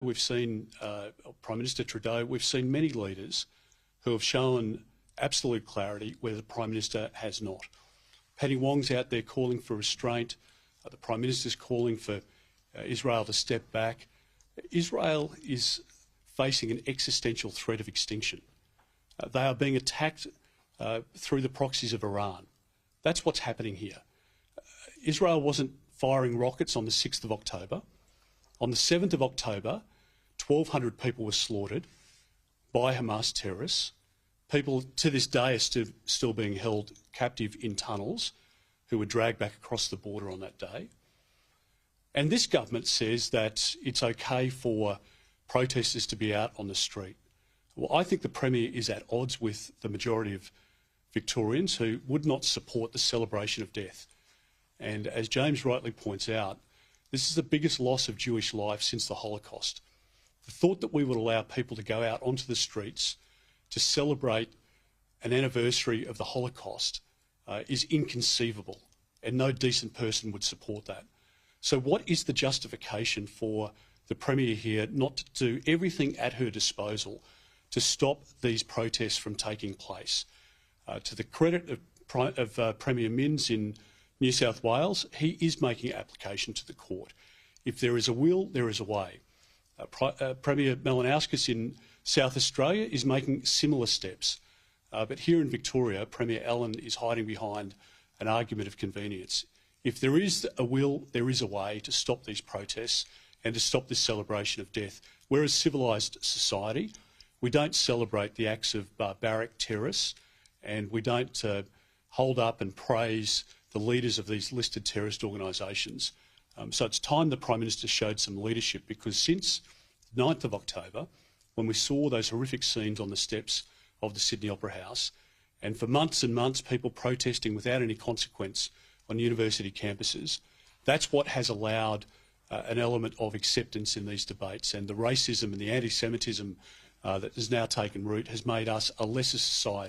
We've seen Prime Minister Trudeau, we've seen many leaders who have shown absolute clarity where the Prime Minister has not. Penny Wong's out there calling for restraint. The Prime Minister's calling for Israel to step back. Israel is facing an existential threat of extinction. They are being attacked through the proxies of Iran. That's what's happening here. Israel wasn't firing rockets on the 6th of October. On the 7th of October, 1,200 people were slaughtered by Hamas terrorists. People to this day are still being held captive in tunnels who were dragged back across the border on that day. And this government says that it's okay for protesters to be out on the street. Well, I think the Premier is at odds with the majority of Victorians who would not support the celebration of death. And as James rightly points out, this is the biggest loss of Jewish life since the Holocaust. The thought that we would allow people to go out onto the streets to celebrate an anniversary of the Holocaust is inconceivable, and no decent person would support that. So what is the justification for the Premier here not to do everything at her disposal to stop these protests from taking place? To the credit of Premier Minns in New South Wales, he is making application to the court. If there is a will, there is a way. Premier Malinauskas in South Australia is making similar steps. But here in Victoria, Premier Allen is hiding behind an argument of convenience. If there is a will, there is a way to stop these protests and to stop this celebration of death. We're a civilised society. We don't celebrate the acts of barbaric terrorists, and we don't hold up and praise the leaders of these listed terrorist organisations. So it's time the Prime Minister showed some leadership, because since the 9th of October, when we saw those horrific scenes on the steps of the Sydney Opera House, and for months and months people protesting without any consequence on university campuses, that's what has allowed an element of acceptance in these debates. And the racism and the anti-Semitism that has now taken root has made us a lesser society.